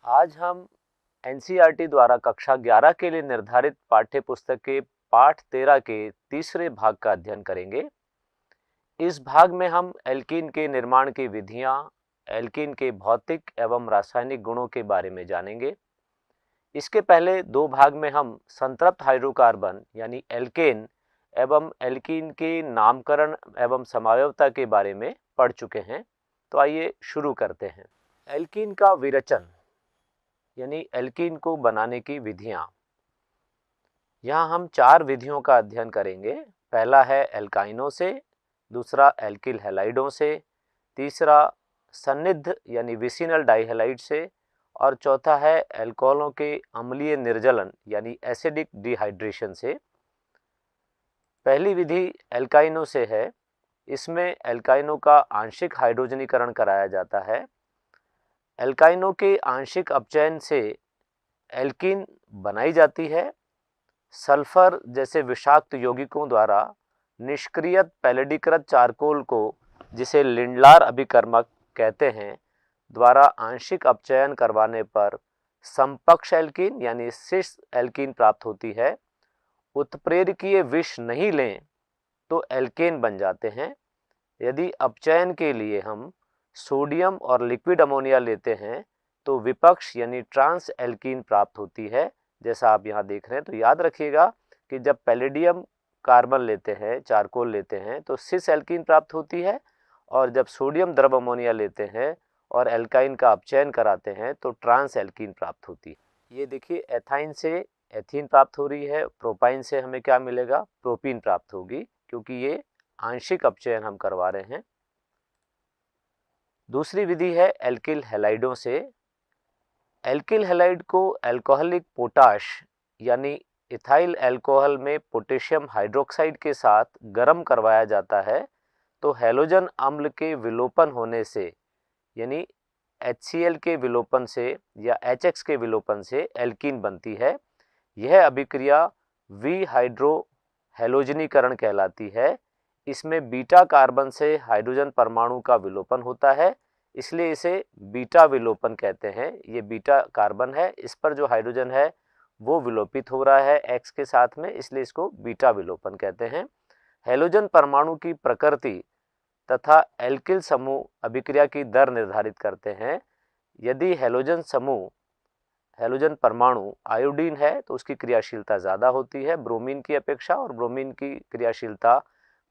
आज हम एनसीईआरटी द्वारा कक्षा 11 के लिए निर्धारित पाठ्य पुस्तक के पाठ 13 के तीसरे भाग का अध्ययन करेंगे। इस भाग में हम एल्कीन के निर्माण की विधियां, एल्कीन के भौतिक एवं रासायनिक गुणों के बारे में जानेंगे। इसके पहले दो भाग में हम संतृप्त हाइड्रोकार्बन यानी एल्केन एवं एल्कीन के नामकरण एवं समावयवता के बारे में पढ़ चुके हैं। तो आइए शुरू करते हैं। एल्कीन का विरचन यानी एल्कीन को बनाने की विधियां। यहाँ हम 4 विधियों का अध्ययन करेंगे। पहला है एल्काइनों से, दूसरा एल्किल हैलाइडों से, तीसरा सन्निध यानी विसिनल डाइहैलाइड से और चौथा है एल्कोहलों के अम्लीय निर्जलन यानी एसिडिक डिहाइड्रेशन से। पहली विधि एल्काइनों से है। इसमें एल्काइनों का आंशिक हाइड्रोजनीकरण कराया जाता है। एल्काइनों के आंशिक अपचयन से एल्कीन बनाई जाती है। सल्फर जैसे विषाक्त यौगिकों द्वारा निष्क्रियत पैलेडीकृत चारकोल को, जिसे लिंडलार अभिकर्मक कहते हैं, द्वारा आंशिक अपचयन करवाने पर समपक्ष एल्कीन यानी सिस एल्कीन प्राप्त होती है। उत्प्रेरकीय विष नहीं लें तो एल्केन बन जाते हैं। यदि अपचयन के लिए हम सोडियम और लिक्विड अमोनिया लेते हैं तो विपक्ष यानी ट्रांस एल्कीन प्राप्त होती है, जैसा आप यहाँ देख रहे हैं। तो याद रखिएगा कि जब पैलेडियम कार्बन लेते हैं, चारकोल लेते हैं, तो सिस एल्कीन प्राप्त होती है, और जब सोडियम द्रव अमोनिया लेते हैं और एल्काइन का अपचयन कराते हैं तो ट्रांस एल्कीन प्राप्त होती है। ये देखिए, एथाइन से एथीन प्राप्त हो रही है, प्रोपाइन से हमें क्या मिलेगा? प्रोपीन प्राप्त होगी, क्योंकि ये आंशिक अपचयन हम करवा रहे हैं। दूसरी विधि है एल्किल हैलाइडों से। एल्किल हैलाइड को अल्कोहलिक पोटाश यानी इथाइल अल्कोहल में पोटेशियम हाइड्रोक्साइड के साथ गर्म करवाया जाता है, तो हैलोजन अम्ल के विलोपन होने से यानी HCl के विलोपन से या HX के विलोपन से एल्कीन बनती है। यह अभिक्रिया विहाइड्रो हैलोजनीकरण कहलाती है। इसमें बीटा कार्बन से हाइड्रोजन परमाणु का विलोपन होता है, इसलिए इसे बीटा विलोपन कहते हैं। ये बीटा कार्बन है, इस पर जो हाइड्रोजन है वो विलोपित हो रहा है X के साथ में, इसलिए इसको बीटा विलोपन कहते हैं। हैलोजन परमाणु की प्रकृति तथा एल्किल समूह अभिक्रिया की दर निर्धारित करते हैं। यदि हैलोजन समूह, हैलोजन परमाणु आयोडीन है तो उसकी क्रियाशीलता ज़्यादा होती है ब्रोमीन की अपेक्षा, और ब्रोमीन की क्रियाशीलता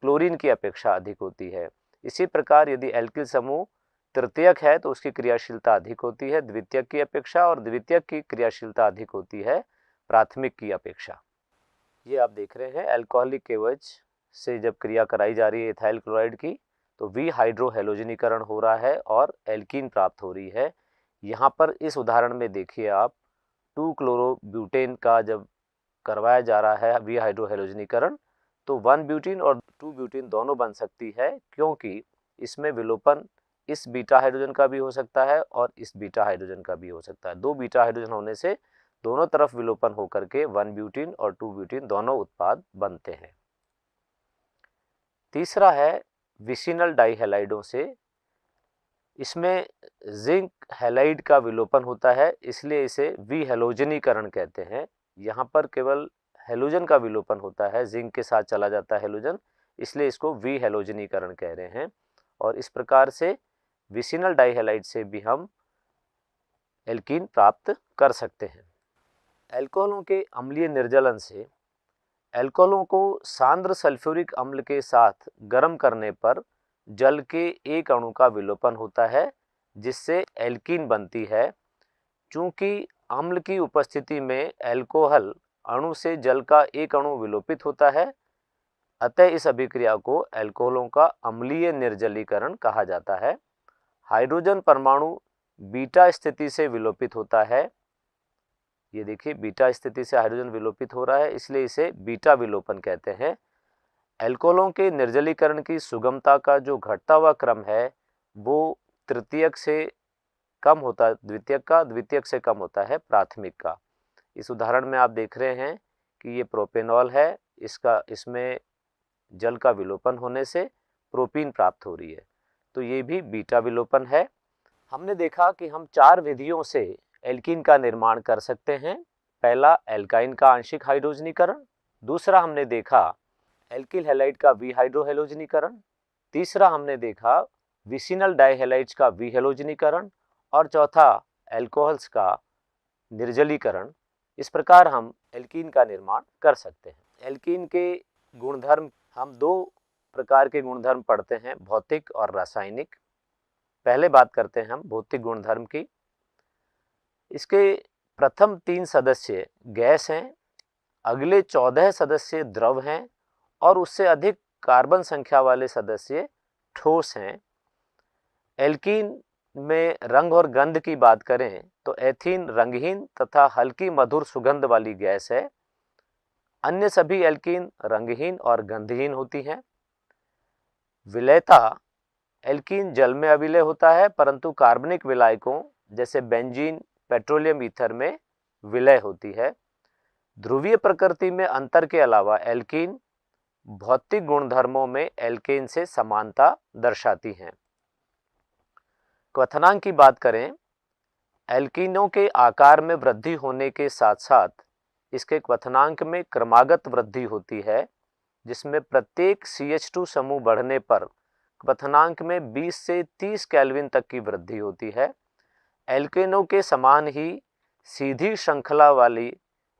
क्लोरीन की अपेक्षा अधिक होती है। इसी प्रकार यदि एल्किल समूह तृतीयक है तो उसकी क्रियाशीलता अधिक होती है द्वितीयक की अपेक्षा, और द्वितीयक की क्रियाशीलता अधिक होती है प्राथमिक की अपेक्षा। ये आप देख रहे हैं, अल्कोहलिक केवच से जब क्रिया कराई जा रही है इथाइल क्लोराइड की, तो वी हाइड्रो हैलोजनीकरण हो रहा है और एल्कीन प्राप्त हो रही है। यहाँ पर इस उदाहरण में देखिए आप, 2 क्लोरोब्यूटेन का जब करवाया जा रहा है वी हाइड्रो हैलोजनीकरण, तो 1 ब्यूटीन और 2 ब्यूटीन दोनों बन सकती है, क्योंकि इसमें विलोपन इस बीटा हाइड्रोजन का भी हो सकता है और इस बीटा हाइड्रोजन का भी हो सकता है। 2 बीटा हाइड्रोजन होने से दोनों तरफ विलोपन होकर के 1 ब्यूटीन और 2 ब्यूटीन दोनों उत्पाद बनते हैं। तीसरा है विसिनल डाइहैलाइडों से। इसमें जिंक हैलाइड का विलोपन होता है, इसलिए इसे विहैलोजनीकरण कहते हैं। यहाँ पर केवल हैलोजन का विलोपन होता है, जिंक के साथ चला जाता है हैलोजन, इसलिए इसको विहैलोजनीकरण कह रहे हैं। और इस प्रकार से विसिनल डाइहैलाइड से भी हम एल्कीन प्राप्त कर सकते हैं। एल्कोहलों के अम्लीय निर्जलन से एल्कोहलों को सांद्र सल्फ्यूरिक अम्ल के साथ गर्म करने पर जल के एक अणु का विलोपन होता है, जिससे एल्कीन बनती है। चूंकि अम्ल की उपस्थिति में एल्कोहल अणु से जल का एक अणु विलोपित होता है, अतः इस अभिक्रिया को एल्कोहलों का अम्लीय निर्जलीकरण कहा जाता है। हाइड्रोजन परमाणु बीटा स्थिति से विलोपित होता है। ये देखिए, बीटा स्थिति से हाइड्रोजन विलोपित हो रहा है, इसलिए इसे बीटा विलोपन कहते हैं। एल्कोहलों के निर्जलीकरण की सुगमता का जो घटता हुआ क्रम है वो तृतीयक से कम होता है द्वितीयक का, द्वितीयक से कम होता है प्राथमिक का। इस उदाहरण में आप देख रहे हैं कि ये प्रोपेनॉल है, इसमें जल का विलोपन होने से प्रोपीन प्राप्त हो रही है, तो ये भी बीटा विलोपन है। हमने देखा कि हम 4 विधियों से एल्कीन का निर्माण कर सकते हैं। पहला एल्काइन का आंशिक हाइड्रोजनीकरण, दूसरा हमने देखा एल्किल हैलाइड का विहाइड्रोहेलोजनीकरण, तीसरा हमने देखा विसिनल डाइहैलाइड्स का विहेलोजनीकरण और चौथा एल्कोहल्स का निर्जलीकरण। इस प्रकार हम एल्कीन का निर्माण कर सकते हैं। एल्कीन के गुणधर्म, हम दो प्रकार के गुणधर्म पढ़ते हैं, भौतिक और रासायनिक। पहले बात करते हैं हम भौतिक गुणधर्म की। इसके प्रथम 3 सदस्य गैस हैं, अगले 14 सदस्य द्रव हैं और उससे अधिक कार्बन संख्या वाले सदस्य ठोस हैं। एल्कीन में रंग और गंध की बात करें तो एथीन रंगहीन तथा हल्की मधुर सुगंध वाली गैस है। अन्य सभी एल्कीन रंगहीन और गंधहीन होती हैं। विलयता, एल्कीन जल में अविलय होता है परंतु कार्बनिक विलायकों जैसे बेंजीन, पेट्रोलियम ईथर में विलय होती है। ध्रुवीय प्रकृति में अंतर के अलावा एल्कीन भौतिक गुणधर्मों में एल्केन से समानता दर्शाती हैं। क्वथनांक की बात करें, एल्कीनों के आकार में वृद्धि होने के साथ साथ इसके क्वथनांक में क्रमागत वृद्धि होती है, जिसमें प्रत्येक CH2 समूह बढ़ने पर क्वथनांक में 20 से 30 केल्विन तक की वृद्धि होती है। एल्केनों के समान ही सीधी श्रृंखला वाली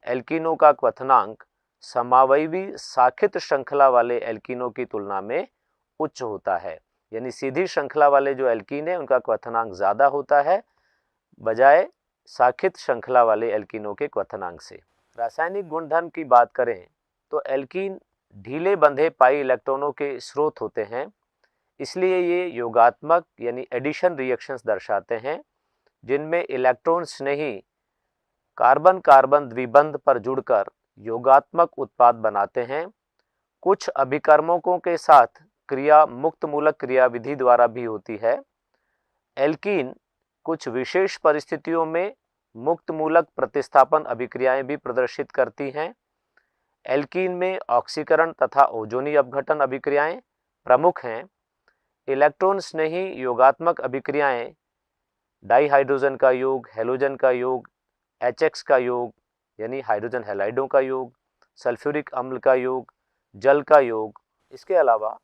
एल्कीनों का क्वथनांक समावयवी साखित श्रृंखला वाले एल्कीनों की तुलना में उच्च होता है। यानी सीधी श्रृंखला वाले जो एल्कीन है उनका क्वथनांक ज़्यादा होता है बजाय साखित श्रृंखला वाले एल्कीनों के क्वथनांक से। रासायनिक गुणधर्म की बात करें तो एल्कीन ढीले बंधे पाई इलेक्ट्रॉनों के स्रोत होते हैं, इसलिए ये योगात्मक यानी एडिशन रिएक्शंस दर्शाते हैं, जिनमें इलेक्ट्रॉन स्नेही कार्बन कार्बन द्विबंध पर जुड़कर योगात्मक उत्पाद बनाते हैं। कुछ अभिकर्मकों के साथ क्रिया मुक्त मूलक क्रियाविधि द्वारा भी होती है। एल्कीन कुछ विशेष परिस्थितियों में मुक्त मूलक प्रतिस्थापन अभिक्रियाएं भी प्रदर्शित करती हैं। एल्कीन में ऑक्सीकरण तथा ओजोनी अपघटन अभिक्रियाएं प्रमुख हैं। इलेक्ट्रॉन स्नेही योगात्मक अभिक्रियाएं डाइहाइड्रोजन का योग, हेलोजन का योग, HX का योग यानी हाइड्रोजन हैलाइडों का योग, सल्फ्यूरिक अम्ल का योग, जल का योग, इसके अलावा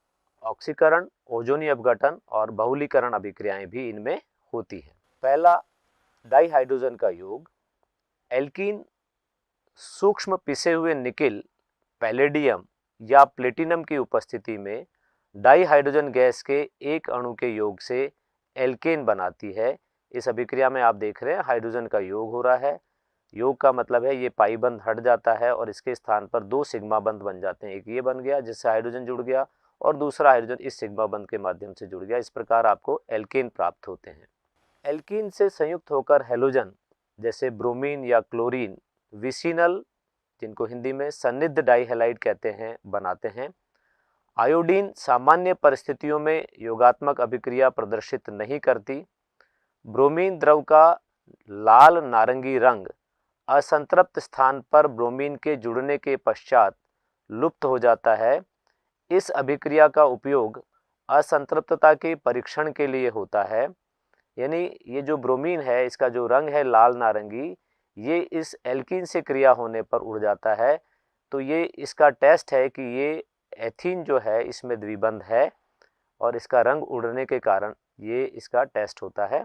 ऑक्सीकरण, ओजोनी अपघटन और बहुलीकरण अभिक्रियाएं भी इनमें होती हैं। पहला डाइहाइड्रोजन का योग, एल्कीन सूक्ष्म पिसे हुए निकिल, पैलेडियम या प्लेटिनम की उपस्थिति में डाइहाइड्रोजन गैस के एक अणु के योग से एल्केन बनाती है। इस अभिक्रिया में आप देख रहे हैं हाइड्रोजन का योग हो रहा है। योग का मतलब है ये पाई बंध हट जाता है और इसके स्थान पर 2 सिग्मा बंध बन जाते हैं। एक ये बन गया जिससे हाइड्रोजन जुड़ गया और दूसरा हाइड्रोजन इस सिग्मा बंध के माध्यम से जुड़ गया। इस प्रकार आपको एल्केन प्राप्त होते हैं। एल्कीन से संयुक्त होकर हैलोजन जैसे ब्रोमीन या क्लोरीन विसिनल, जिनको हिंदी में सन्निध डाइहैलाइड कहते हैं, बनाते हैं। आयोडीन सामान्य परिस्थितियों में योगात्मक अभिक्रिया प्रदर्शित नहीं करती। ब्रोमीन द्रव का लाल नारंगी रंग असंतृप्त स्थान पर ब्रोमीन के जुड़ने के पश्चात लुप्त हो जाता है। इस अभिक्रिया का उपयोग असंतृप्तता के परीक्षण के लिए होता है। यानी ये जो ब्रोमीन है इसका जो रंग है लाल नारंगी, ये इस एल्कीन से क्रिया होने पर उड़ जाता है। तो ये इसका टेस्ट है कि ये एथीन जो है इसमें द्विबंध है और इसका रंग उड़ने के कारण ये इसका टेस्ट होता है।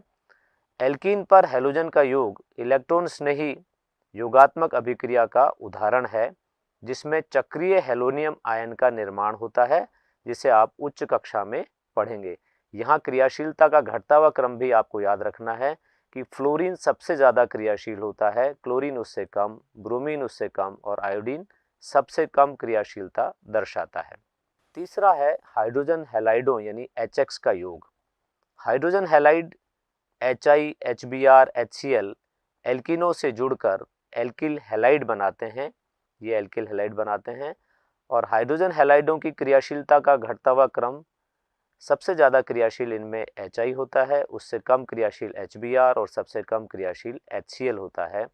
एल्कीन पर हैलोजन का योग इलेक्ट्रॉन स्नेही योगात्मक अभिक्रिया का उदाहरण है, जिसमें चक्रीय हेलोनियम आयन का निर्माण होता है, जिसे आप उच्च कक्षा में पढ़ेंगे। यहाँ क्रियाशीलता का घटता हुआ क्रम भी आपको याद रखना है कि फ्लोरीन सबसे ज़्यादा क्रियाशील होता है, क्लोरीन उससे कम, ब्रोमीन उससे कम और आयोडीन सबसे कम क्रियाशीलता दर्शाता है। तीसरा है हाइड्रोजन हैलाइडों यानी HX का योग। Hydrogen halide HI, HBr, HCl एल्कीनों से जुड़कर एल्किल हैलाइड बनाते हैं। ये एल्किल हैलाइड बनाते हैं और हाइड्रोजन हैलाइडों की क्रियाशीलता का घटता हुआ क्रम सबसे ज़्यादा क्रियाशील इनमें HI होता है, उससे कम क्रियाशील HBr और सबसे कम क्रियाशील HCl होता है।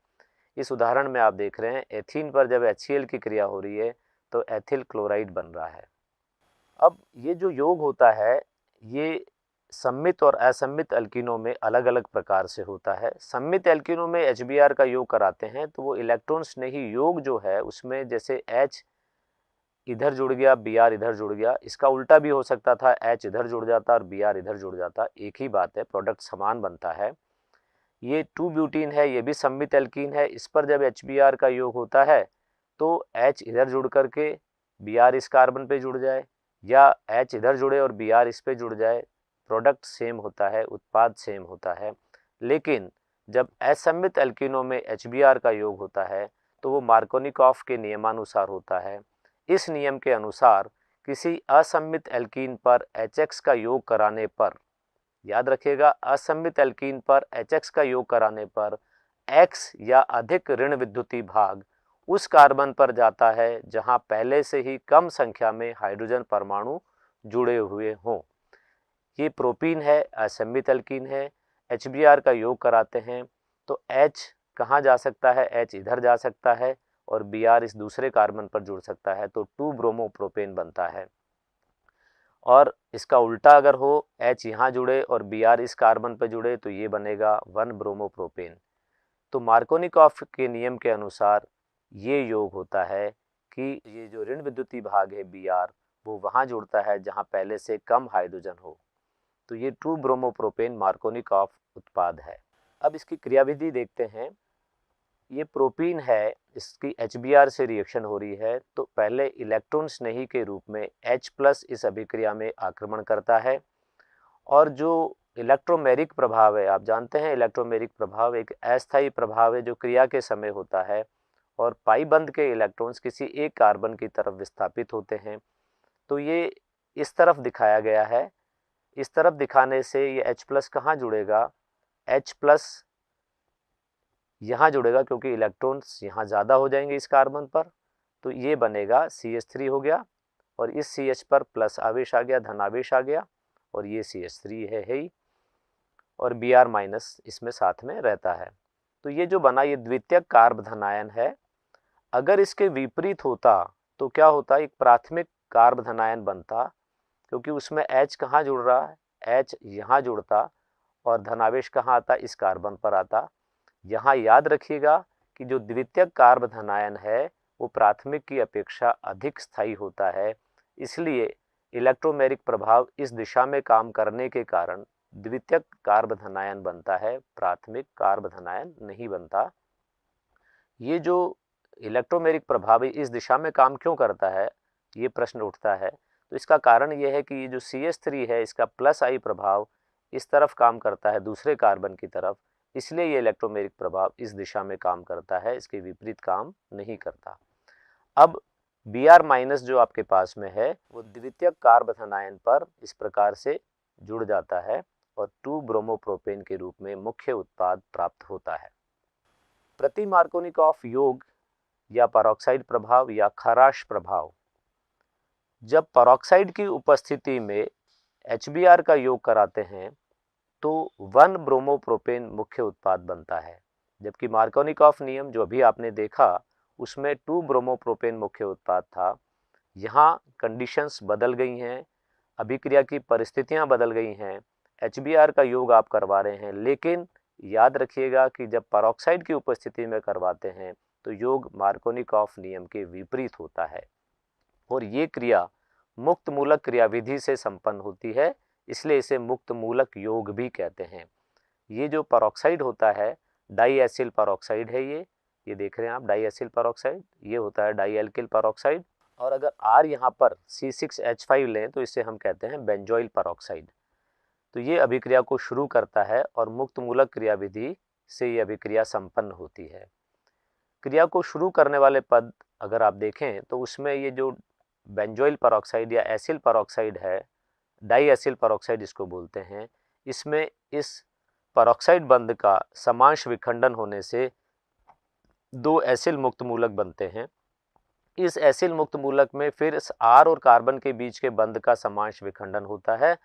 इस उदाहरण में आप देख रहे हैं एथीन पर जब HCl की क्रिया हो रही है तो एथिल क्लोराइड बन रहा है। अब ये जो योग होता है ये सम्मित और असम्मित एल्कीनों में अलग अलग प्रकार से होता है। सम्मित एल्कीनों में HBr का योग कराते हैं तो वो इलेक्ट्रॉन स्नेही योग जो है उसमें जैसे H इधर जुड़ गया, Br इधर जुड़ गया, इसका उल्टा भी हो सकता था, H इधर जुड़ जाता और Br इधर जुड़ जाता, एक ही बात है, प्रोडक्ट समान बनता है। ये 2 ब्यूटीन है, ये भी सम्मित एल्कीन है, इस पर जब HBr का योग होता है तो H इधर जुड़ करके Br इस कार्बन पे जुड़ जाए या H इधर जुड़े और Br इस पे जुड़ जाए, प्रोडक्ट सेम होता है, उत्पाद सेम होता है। लेकिन जब असम्मित एल्कीनों में HBr का योग होता है तो वो मार्कोनिकॉफ के नियमानुसार होता है। इस नियम के अनुसार किसी असम्मित एल्कीन पर HX का योग कराने पर, याद रखिएगा, असम्मित एल्कीन पर HX का योग कराने पर X या अधिक ऋण विद्युतीय भाग उस कार्बन पर जाता है जहां पहले से ही कम संख्या में हाइड्रोजन परमाणु जुड़े हुए हों। ये प्रोपीन है, असम्मित एल्कीन है, HBr का योग कराते हैं तो H कहाँ जा सकता है, H इधर जा सकता है और Br इस दूसरे कार्बन पर जुड़ सकता है तो 2 ब्रोमोप्रोपेन बनता है। और इसका उल्टा अगर हो, H यहाँ जुड़े और Br इस कार्बन पर जुड़े तो ये बनेगा 1 ब्रोमोप्रोपेन। तो मार्कोनिकॉफ के नियम के अनुसार ये योग होता है कि ये जो ऋण विद्युतीय भाग है Br वो वहाँ जुड़ता है जहाँ पहले से कम हाइड्रोजन हो, तो ये 2 ब्रोमोप्रोपेन मार्कोनिकॉफ उत्पाद है। अब इसकी क्रियाविधि देखते हैं। ये प्रोपीन है, इसकी HBr से रिएक्शन हो रही है तो पहले इलेक्ट्रॉन स्नेही के रूप में H+ इस अभिक्रिया में आक्रमण करता है और जो इलेक्ट्रोमेरिक प्रभाव है, आप जानते हैं इलेक्ट्रोमेरिक प्रभाव एक अस्थायी प्रभाव है जो क्रिया के समय होता है और पाई बंध के इलेक्ट्रॉन्स किसी एक कार्बन की तरफ विस्थापित होते हैं। तो ये इस तरफ दिखाया गया है, इस तरफ दिखाने से ये H+ कहाँ जुड़ेगा, H+ यहाँ जुड़ेगा क्योंकि इलेक्ट्रॉन्स यहाँ ज़्यादा हो जाएंगे इस कार्बन पर, तो ये बनेगा CH3 हो गया और इस CH पर प्लस आवेश आ गया, धन आवेश आ गया और ये CH3 है ही और Br- इसमें साथ में रहता है। तो ये जो बना ये द्वितीयक कार्ब धनायन है। अगर इसके विपरीत होता तो क्या होता, एक प्राथमिक कार्ब धनायन बनता क्योंकि उसमें H कहाँ जुड़ रहा है, H यहाँ जुड़ता और धनावेश कहाँ आता, इस कार्बन पर आता। यहाँ याद रखिएगा कि जो द्वितीयक कार्ब धनायन है वो प्राथमिक की अपेक्षा अधिक स्थायी होता है, इसलिए इलेक्ट्रोमेरिक प्रभाव इस दिशा में काम करने के कारण द्वितीयक कार्ब धनायन बनता है, प्राथमिक कार्ब धनायन नहीं बनता। ये जो इलेक्ट्रोमेरिक प्रभाव इस दिशा में काम क्यों करता है, ये प्रश्न उठता है। तो इसका कारण ये है कि ये जो CH3 है इसका +I प्रभाव इस तरफ काम करता है दूसरे कार्बन की तरफ, इसलिए ये इलेक्ट्रोमेरिक प्रभाव इस दिशा में काम करता है, इसके विपरीत काम नहीं करता। अब Br- जो आपके पास में है वो द्वितीयक कार्ब धनायन पर इस प्रकार से जुड़ जाता है और 2 ब्रोमोप्रोपेन के रूप में मुख्य उत्पाद प्राप्त होता है। प्रति मार्कोनिकॉफ योग या परऑक्साइड प्रभाव या खराश प्रभाव, जब परऑक्साइड की उपस्थिति में HBr का योग कराते हैं तो 1 ब्रोमोप्रोपेन मुख्य उत्पाद बनता है, जबकि मार्कोनिकॉफ नियम जो अभी आपने देखा उसमें 2 ब्रोमोप्रोपेन मुख्य उत्पाद था। यहाँ कंडीशंस बदल गई हैं, अभिक्रिया की परिस्थितियाँ बदल गई हैं, HBr का योग आप करवा रहे हैं, लेकिन याद रखिएगा कि जब परऑक्साइड की उपस्थिति में करवाते हैं तो योग मार्कोनिकॉफ नियम के विपरीत होता है और ये क्रिया मुक्त मूलक क्रियाविधि से संपन्न होती है, इसलिए इसे मुक्त मूलक योग भी कहते हैं। ये जो परऑक्साइड होता है डाई एसिल परऑक्साइड है, ये देख रहे हैं आप डाई एसिल परऑक्साइड, ये होता है डाई एल्किल परऑक्साइड और अगर R यहाँ पर C6H5 लें तो इसे हम कहते हैं बेंजोइल परऑक्साइड। तो ये अभिक्रिया को शुरू करता है और मुक्त मूलक क्रियाविधि से ये अभिक्रिया संपन्न होती है। क्रिया को शुरू करने वाले पद अगर आप देखें तो उसमें ये जो बेंजोइल परऑक्साइड या एसिल परऑक्साइड है, डाई एसिल परऑक्साइड इसको बोलते हैं, इसमें इस परऑक्साइड बंध का समांश विखंडन होने से 2 एसिल मुक्त मूलक बनते हैं। इस एसिल मुक्त मूलक में फिर इस R और कार्बन के बीच के बंध का समांश विखंडन होता है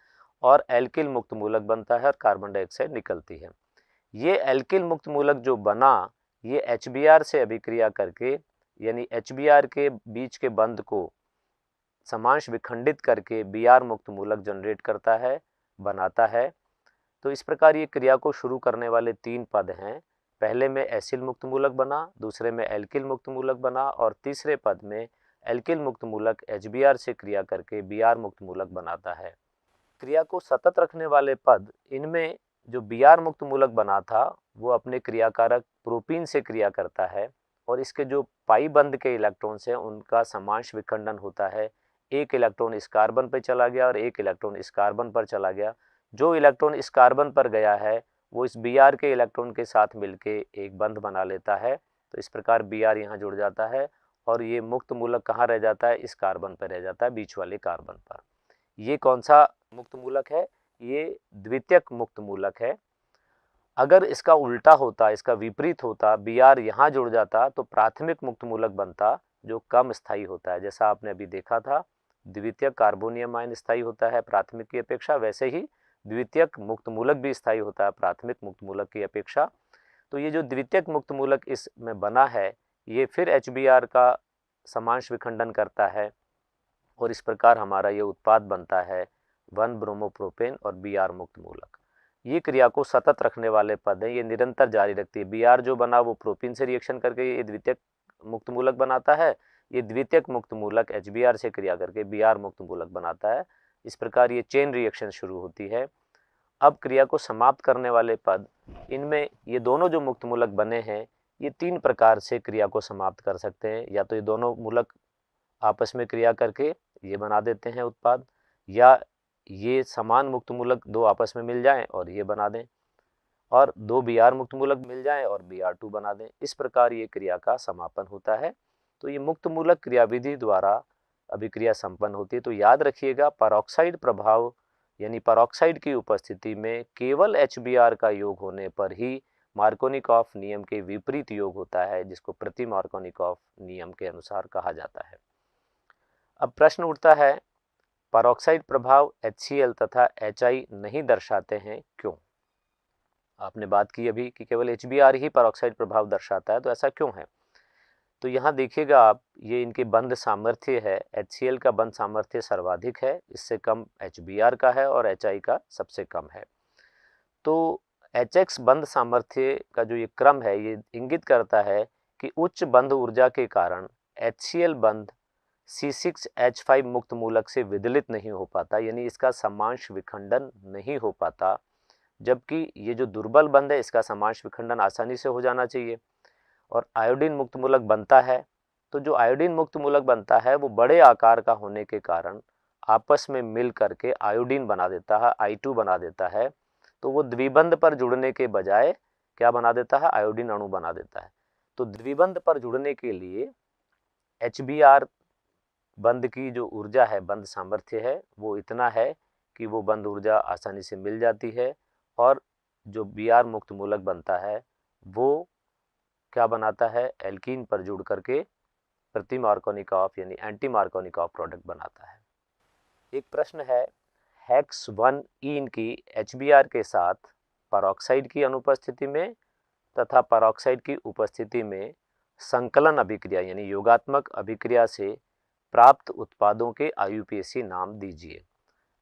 और एल्किल मुक्त मूलक बनता है और कार्बन डाइऑक्साइड निकलती है। ये एल्किल मुक्त मूलक जो बना ये HBr से अभिक्रिया करके यानी HBr के बीच के बंध को समांश विखंडित करके Br मुक्त मूलक जनरेट करता है बनाता है। तो इस प्रकार ये क्रिया को शुरू करने वाले 3 पद हैं। पहले में एसिल मुक्त मूलक बना, दूसरे में एल्किल मुक्त मूलक बना और तीसरे पद में एल्किल मुक्त मूलक HBr से क्रिया करके Br मुक्त मूलक बनाता है। क्रिया को सतत रखने वाले पद, इनमें जो Br मुक्त मूलक बना था वो अपने क्रियाकारक प्रोपीन से क्रिया करता है और इसके जो पाई बंध के इलेक्ट्रॉन्स हैं उनका समांश विखंडन होता है। एक इलेक्ट्रॉन इस कार्बन पर चला गया और एक इलेक्ट्रॉन इस कार्बन पर चला गया। जो इलेक्ट्रॉन इस कार्बन पर गया है वो इस Br के इलेक्ट्रॉन के साथ मिलके एक बंध बना लेता है। तो इस प्रकार Br यहाँ जुड़ जाता है और ये मुक्त मूलक कहाँ रह जाता है, इस कार्बन पर रह जाता है, बीच वाले कार्बन पर। ये कौन सा मुक्त मूलक है, ये द्वितीयक मुक्त मूलक है। अगर इसका उल्टा होता, इसका विपरीत होता, Br यहाँ जुड़ जाता तो प्राथमिक मुक्त मूलक बनता जो कम स्थायी होता है। जैसा आपने अभी देखा था, द्वितीयक कार्बोनियम आयन स्थायी होता है प्राथमिक की अपेक्षा, वैसे ही द्वितीयक मुक्त मूलक भी स्थायी होता है प्राथमिक मुक्त मूलक की अपेक्षा। तो ये जो द्वितीयक मुक्त मूलक इसमें बना है ये फिर HBr का समांश विखंडन करता है और इस प्रकार हमारा ये उत्पाद बनता है 1 ब्रोमोप्रोपेन और Br मुक्त मूलक। ये क्रिया को सतत रखने वाले पद हैं, ये निरंतर जारी रखती है। Br जो बना वो प्रोपीन से रिएक्शन करके ये द्वितीयक मुक्त मूलक बनाता है, ये द्वितीयक मुक्त मूलक HBr से क्रिया करके Br मुक्त मूलक बनाता है। इस प्रकार ये चेन रिएक्शन शुरू होती है। अब क्रिया को समाप्त करने वाले पद, इनमें ये दोनों जो मुक्त मूलक बने हैं ये 3 प्रकार से क्रिया को समाप्त कर सकते हैं। या तो ये दोनों मूलक आपस में क्रिया करके ये बना देते हैं उत्पाद, या ये समान मुक्त मूलक दो आपस में मिल जाएं और ये बना दें, और 2 Br मुक्त मूलक मिल जाएं और Br2 बना दें। इस प्रकार ये क्रिया का समापन होता है। तो ये मुक्त मूलक क्रियाविधि द्वारा अभिक्रिया संपन्न होती है। तो याद रखिएगा, परऑक्साइड प्रभाव यानी परऑक्साइड की उपस्थिति में केवल HBr का योग होने पर ही मार्कोनिकॉफ नियम के विपरीत योग होता है, जिसको प्रति मार्कोनिकॉफ नियम के अनुसार कहा जाता है। अब प्रश्न उठता है, परऑक्साइड प्रभाव HCl तथा HI नहीं दर्शाते हैं, क्यों? आपने बात की अभी कि केवल HBr ही परऑक्साइड प्रभाव दर्शाता है, तो ऐसा क्यों है? तो यहाँ देखिएगा आप, ये इनके बंध सामर्थ्य है। HCl का बंध सामर्थ्य सर्वाधिक है, इससे कम HBr का है और HI का सबसे कम है। तो HX बंध सामर्थ्य का जो ये क्रम है ये इंगित करता है कि उच्च बंध ऊर्जा के कारण HCl बंध C6H5 मुक्त मूलक से विदलित नहीं हो पाता, यानी इसका समांश विखंडन नहीं हो पाता। जबकि ये जो दुर्बल बंध है इसका समांश विखंडन आसानी से हो जाना चाहिए और आयोडीन मुक्त मूलक बनता है। तो जो आयोडीन मुक्त मूलक बनता है वो बड़े आकार का होने के कारण आपस में मिल करके आयोडीन बना देता है, I2 बना देता है। तो वो द्विबंध पर जुड़ने के बजाय क्या बना देता है, आयोडीन अणु बना देता है। तो द्विबंध पर जुड़ने के लिए HBr बंध की जो ऊर्जा है, बंध सामर्थ्य है, वो इतना है कि वो बंध ऊर्जा आसानी से मिल जाती है और जो Br मुक्त मूलक बनता है वो क्या बनाता है, एल्कीन पर जुड़ करके प्रति मार्कोनिकॉफ यानी एंटी मार्कोनिकॉफ प्रोडक्ट बनाता है। एक प्रश्न है, हेक्स 1ईन की HBr के साथ परऑक्साइड की अनुपस्थिति में तथा परऑक्साइड की उपस्थिति में संकलन अभिक्रिया यानी योगात्मक अभिक्रिया से प्राप्त उत्पादों के IUPAC नाम दीजिए।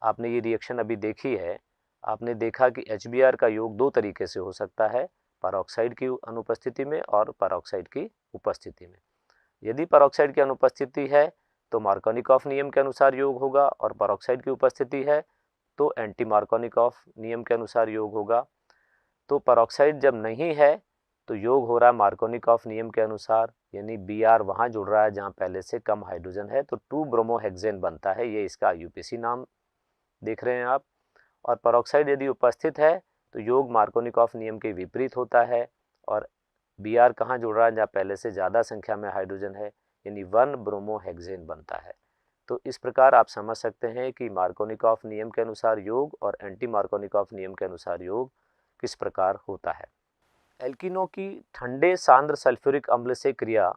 आपने ये रिएक्शन अभी देखी है, आपने देखा कि HBr का योग 2 तरीके से हो सकता है, परऑक्साइड की अनुपस्थिति में और परऑक्साइड की उपस्थिति में। यदि परऑक्साइड की अनुपस्थिति है तो मार्कोनिकॉफ नियम के अनुसार योग होगा और परऑक्साइड की उपस्थिति है तो एंटी मार्कोनिकॉफ नियम के अनुसार योग होगा। तो परऑक्साइड जब नहीं है तो योग हो रहा है मार्कोनिकॉफ नियम के अनुसार, यानी Br वहाँ जुड़ रहा है जहाँ पहले से कम हाइड्रोजन है, तो 2 ब्रोमोहेक्सेन बनता है, ये इसका IUPAC नाम देख रहे हैं आप। और परऑक्साइड यदि उपस्थित है तो योग मार्कोनिकॉफ नियम के विपरीत होता है और Br कहाँ जुड़ रहा है, जहाँ पहले से ज़्यादा संख्या में हाइड्रोजन है, यानी 1 ब्रोमोहेक्सेन बनता है। तो इस प्रकार आप समझ सकते हैं कि मार्कोनिकॉफ नियम के अनुसार योग और एंटी मार्कोनिकॉफ नियम के अनुसार योग किस प्रकार होता है। एल्कीनों की ठंडे सांद्र सल्फ्यूरिक अम्ल से क्रिया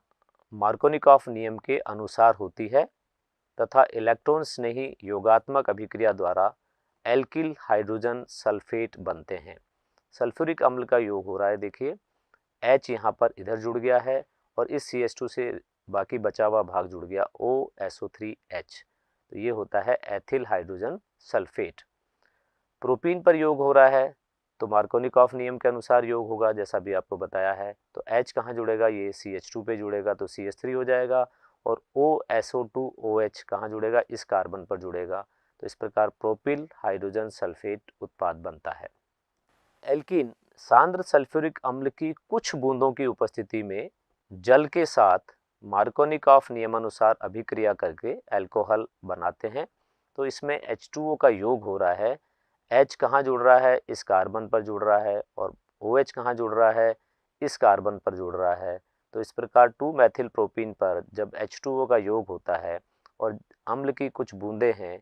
मार्कोनिकॉफ नियम के अनुसार होती है तथा इलेक्ट्रॉन स्नेही योगात्मक अभिक्रिया द्वारा एल्किल हाइड्रोजन सल्फेट बनते हैं। सल्फ्यूरिक अम्ल का योग हो रहा है, देखिए H यहाँ पर इधर जुड़ गया है और इस CH2 से बाकी बचा हुआ भाग जुड़ गया OSO3H, तो ये होता है एथिल हाइड्रोजन सल्फेट। प्रोपीन पर योग हो रहा है तो मार्कोनिकॉफ नियम के अनुसार योग होगा, जैसा भी आपको बताया है। तो H कहाँ जुड़ेगा, ये CH2 पे जुड़ेगा तो CH3 हो जाएगा, और OSO2OH कहाँ जुड़ेगा, इस कार्बन पर जुड़ेगा। तो इस प्रकार प्रोपिल हाइड्रोजन सल्फेट उत्पाद बनता है। एल्कीन सांद्र सल्फ्यूरिक अम्ल की कुछ बूंदों की उपस्थिति में जल के साथ मार्कोनिकॉफ नियमानुसार अभिक्रिया करके अल्कोहल बनाते हैं। तो इसमें H2O का योग हो रहा है, H कहाँ जुड़ रहा है, इस कार्बन पर जुड़ रहा है, और OH कहाँ जुड़ रहा है, इस कार्बन पर जुड़ रहा है। तो इस प्रकार 2 मैथिल प्रोपीन पर जब H2O का योग होता है और अम्ल की कुछ बूंदें हैं,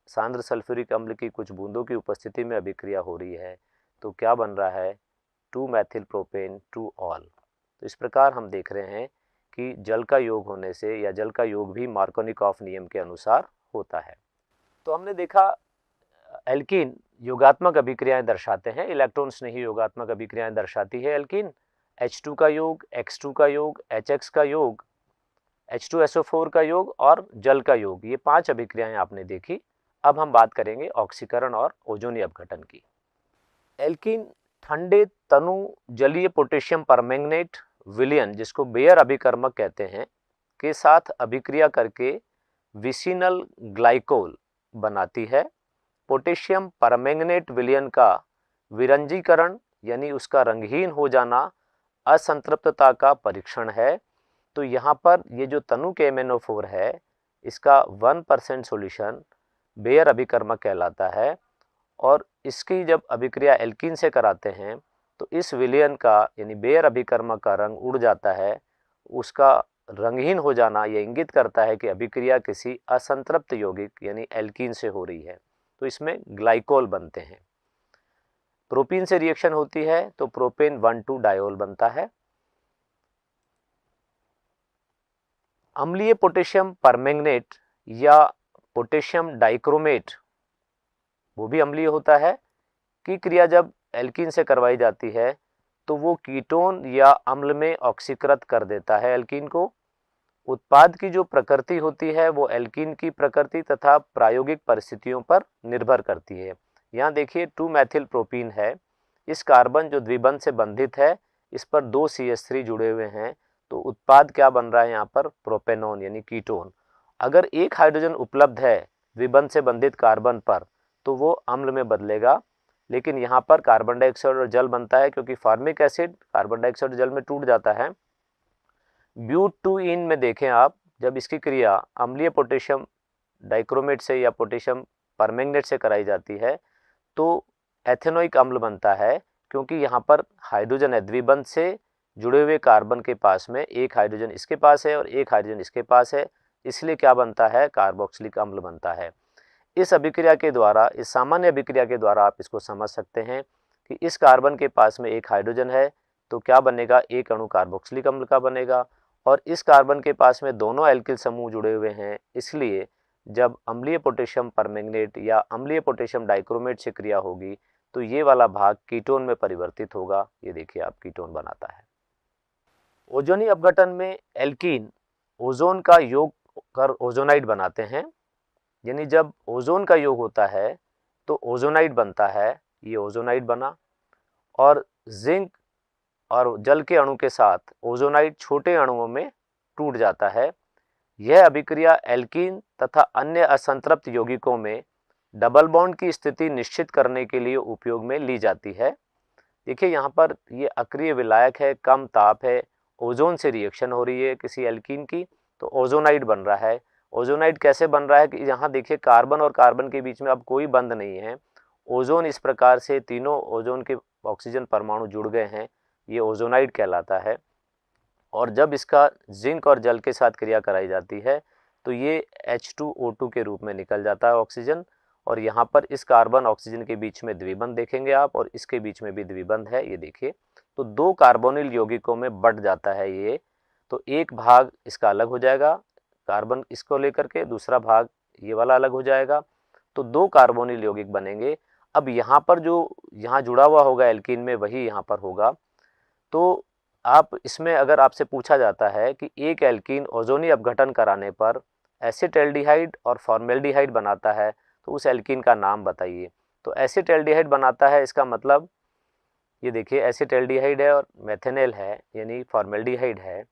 सांद्र सल्फ्यूरिक अम्ल की कुछ बूंदों की उपस्थिति में अभिक्रिया हो रही है, तो क्या बन रहा है, 2 मैथिल प्रोपेन 2 ऑल। तो इस प्रकार हम देख रहे हैं कि जल का योग होने से या जल का योग भी मार्कोनिकॉफ नियम के अनुसार होता है। तो हमने देखा एल्कीन योगात्मक अभिक्रियाएं दर्शाते हैं, इलेक्ट्रॉन स्नेही योगात्मक अभिक्रियाएं दर्शाती है एल्कीन। H2 का योग, X2 का योग, HX का योग, H2SO4 का योग और जल का योग, ये 5 अभिक्रियाएं आपने देखी। अब हम बात करेंगे ऑक्सीकरण और ओजोनी अपघटन की। एल्कीन ठंडे तनु जलीय पोटेशियम परमैंगनेट विलयन, जिसको बेयर अभिकर्मक कहते हैं, के साथ अभिक्रिया करके विसिनल ग्लाइकोल बनाती है। पोटेशियम परमैंगनेट विलयन का विरंजीकरण यानी उसका रंगहीन हो जाना असंतृप्तता का परीक्षण है। तो यहाँ पर ये जो तनु के MnO4 है, इसका 1% सॉल्यूशन बेयर अभिकर्मक कहलाता है, और इसकी जब अभिक्रिया एल्कीन से कराते हैं तो इस विलयन का यानी बेयर अभिकर्मक का रंग उड़ जाता है। उसका रंगहीन हो जाना यह इंगित करता है कि अभिक्रिया किसी असंतृप्त यौगिक यानी एल्कीन से हो रही है। तो इसमें ग्लाइकोल बनते हैं। प्रोपीन से रिएक्शन होती है तो प्रोपेन 1,2 डायोल बनता है। अम्लीय पोटेशियम परमैंगनेट या पोटेशियम डाइक्रोमेट, वो भी अम्लीय होता है, की क्रिया जब एल्कीन से करवाई जाती है तो वो कीटोन या अम्ल में ऑक्सीकृत कर देता है एल्कीन को। उत्पाद की जो प्रकृति होती है वो एल्कीन की प्रकृति तथा प्रायोगिक परिस्थितियों पर निर्भर करती है। यहाँ देखिए 2 मैथिल प्रोपीन है, इस कार्बन जो द्विबंध से बंधित है इस पर 2 CH3 जुड़े हुए हैं, तो उत्पाद क्या बन रहा है यहाँ पर, प्रोपेनॉन यानी कीटोन। अगर एक हाइड्रोजन उपलब्ध है द्विबंध से बंधित कार्बन पर तो वो अम्ल में बदलेगा, लेकिन यहाँ पर कार्बन डाइऑक्साइड और जल बनता है, क्योंकि फार्मिक एसिड कार्बन डाइऑक्साइड जल में टूट जाता है। ब्यूट-2-इन में देखें आप, जब इसकी क्रिया अम्लीय पोटेशियम डाइक्रोमेट से या पोटेशियम परमैंगनेट से कराई जाती है तो एथेनोइक अम्ल बनता है, क्योंकि यहाँ पर हाइड्रोजन है, द्विबंध से जुड़े हुए कार्बन के पास में एक हाइड्रोजन इसके पास है और एक हाइड्रोजन इसके पास है, इसलिए क्या बनता है, कार्बोक्सिलिक अम्ल बनता है। इस अभिक्रिया के द्वारा, इस सामान्य अभिक्रिया के द्वारा आप इसको समझ सकते हैं कि इस कार्बन के पास में एक हाइड्रोजन है तो क्या बनेगा, एक अणु कार्बोक्सिलिक अम्ल का बनेगा, और इस कार्बन के पास में दोनों एल्किल समूह जुड़े हुए हैं, इसलिए जब अम्लीय पोटेशियम परमैंगनेट या अम्लीय पोटेशियम डाइक्रोमेट से क्रिया होगी तो ये वाला भाग कीटोन में परिवर्तित होगा। ये देखिए आप, कीटोन बनाता है। ओजोनी अपघटन में एल्कीन ओजोन का योग कर ओजोनाइड बनाते हैं, यानी जब ओजोन का योग होता है तो ओजोनाइड बनता है, ये ओजोनाइड बना, और जिंक और जल के अणु के साथ ओजोनाइड छोटे अणुओं में टूट जाता है। यह अभिक्रिया एल्कीन तथा अन्य असंतृप्त यौगिकों में डबल बॉन्ड की स्थिति निश्चित करने के लिए उपयोग में ली जाती है। देखिए यहाँ पर ये अक्रिय विलायक है, कम ताप है, ओजोन से रिएक्शन हो रही है किसी एल्कीन की, तो ओजोनाइड बन रहा है। ओजोनाइड कैसे बन रहा है कि यहाँ देखिए कार्बन और कार्बन के बीच में अब कोई बंध नहीं है, ओजोन इस प्रकार से तीनों ओजोन के ऑक्सीजन परमाणु जुड़ गए हैं, ये ओजोनाइड कहलाता है। और जब इसका जिंक और जल के साथ क्रिया कराई जाती है तो ये H2O2 के रूप में निकल जाता है ऑक्सीजन, और यहाँ पर इस कार्बन ऑक्सीजन के बीच में द्विबंध देखेंगे आप, और इसके बीच में भी द्विबंध है, ये देखिए, तो 2 कार्बोनिल यौगिकों में बट जाता है ये, तो एक भाग इसका अलग हो जाएगा कार्बन इसको लेकर के, दूसरा भाग ये वाला अलग हो जाएगा, तो 2 कार्बोनिल यौगिक बनेंगे। अब यहाँ पर जो यहाँ जुड़ा हुआ होगा एल्कीन में वही यहाँ पर होगा। तो आप इसमें अगर आपसे पूछा जाता है कि एक एल्कीन ओजोनी अपघटन कराने पर एसिटाल्डिहाइड और फॉर्मेल्डिहाइड बनाता है तो उस एल्कीन का नाम बताइए, तो एसिटैल्डिहाइड बनाता है, इसका मतलब ये देखिए एसिटैल्डिहाइड है और मेथेनेल है यानी फॉर्मेल्डिहाइड है,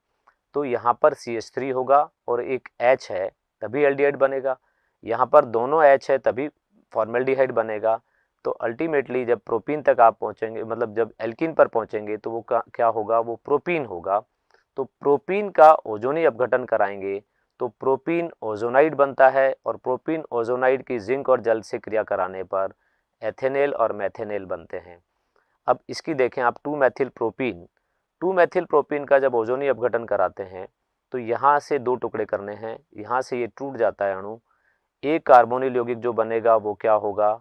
तो यहाँ पर CH3 होगा और एक H है तभी एल्डिहाइड बनेगा। यहाँ पर दोनों H है तभी फॉर्मेल्डिहाइड बनेगा। तो अल्टीमेटली जब प्रोपीन तक आप पहुँचेंगे, मतलब जब एल्कीन पर पहुँचेंगे तो वो क्या होगा, वो प्रोपीन होगा। तो प्रोपीन का ओजोनी अपघटन कराएंगे तो प्रोपीन ओजोनाइड बनता है और प्रोपीन ओजोनाइड की जिंक और जल से क्रिया कराने पर एथेनेल और मैथेनेल बनते हैं। अब इसकी देखें आप 2 मेथिल प्रोपीन का जब ओजोनी अपघटन कराते हैं तो यहाँ से 2 टुकड़े करने हैं, यहाँ से ये टूट जाता है अणु। एक कार्बोनिल यौगिक जो बनेगा वो क्या होगा,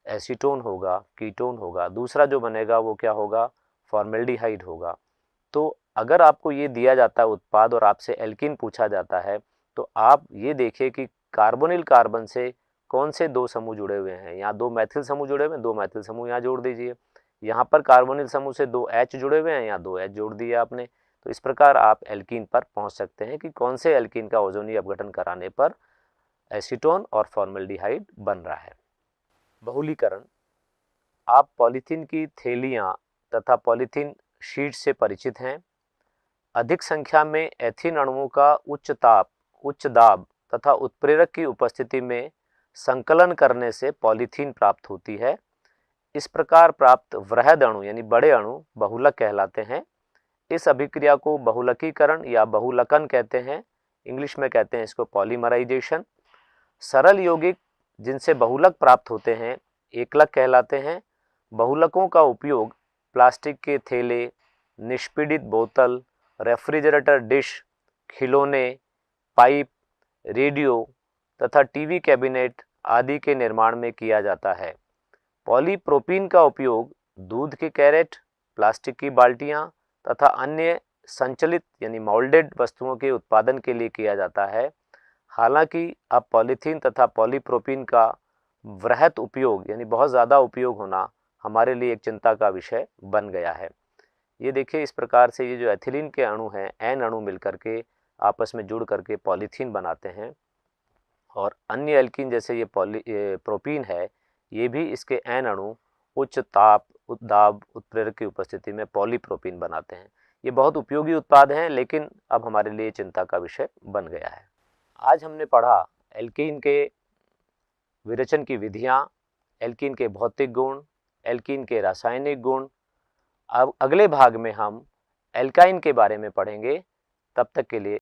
एसीटोन होगा, कीटोन होगा। दूसरा जो बनेगा वो क्या होगा, फॉर्मेल्डिहाइड होगा। तो अगर आपको ये दिया जाता है उत्पाद और आपसे एल्कीन पूछा जाता है तो आप ये देखिए कि कार्बोनिल कार्बन से कौन से 2 समूह जुड़े हुए हैं। यहाँ 2 मैथिल समूह जुड़े हुए हैं, 2 मैथिल समूह यहाँ जोड़ दीजिए। यहाँ पर कार्बोनिल समूह से 2 H जुड़े हुए हैं, यहाँ 2 H जोड़ दिया आपने। तो इस प्रकार आप एल्कीन पर पहुँच सकते हैं कि कौन से एल्कीन का ओजोनी अपघटन कराने पर एसीटोन और फॉर्मेल्डिहाइड बन रहा है। बहुलीकरण, आप पॉलीथीन की थैलियाँ तथा पॉलीथीन शीट से परिचित हैं। अधिक संख्या में एथीन अणुओं का उच्च ताप, उच्च दाब तथा उत्प्रेरक की उपस्थिति में संकलन करने से पॉलीथीन प्राप्त होती है। इस प्रकार प्राप्त वृहद अणु यानी बड़े अणु बहुलक कहलाते हैं। इस अभिक्रिया को बहुलकीकरण या बहुलकन कहते हैं, इंग्लिश में कहते हैं इसको पॉलीमराइजेशन। सरल यौगिक जिनसे बहुलक प्राप्त होते हैं एकलक कहलाते हैं। बहुलकों का उपयोग प्लास्टिक के थैले, निष्पीडित बोतल, रेफ्रिजरेटर डिश, खिलौने, पाइप, रेडियो तथा टीवी कैबिनेट आदि के निर्माण में किया जाता है। पॉलीप्रोपीन का उपयोग दूध के कैरेट, प्लास्टिक की बाल्टियां तथा अन्य संचलित यानी मोल्डेड वस्तुओं के उत्पादन के लिए किया जाता है। हालांकि अब पॉलीथीन तथा पॉलीप्रोपीन का वृहत उपयोग यानी बहुत ज़्यादा उपयोग होना हमारे लिए एक चिंता का विषय बन गया है। ये देखिए इस प्रकार से ये जो एथिलीन के अणु हैं, एन अणु मिलकर के आपस में जुड़ करके पॉलीथीन बनाते हैं और अन्य एल्कीन जैसे ये प्रोपीन है, ये भी इसके एन अणु उच्च ताप, दाब, उत्प्रेरक की उपस्थिति में पॉलीप्रोपीन बनाते हैं। ये बहुत उपयोगी उत्पाद हैं लेकिन अब हमारे लिए चिंता का विषय बन गया है। आज हमने पढ़ा एल्कीन के विरेचन की विधियाँ, एल्कीन के भौतिक गुण, एल्कीन के रासायनिक गुण। अब अगले भाग में हम एल्काइन के बारे में पढ़ेंगे। तब तक के लिए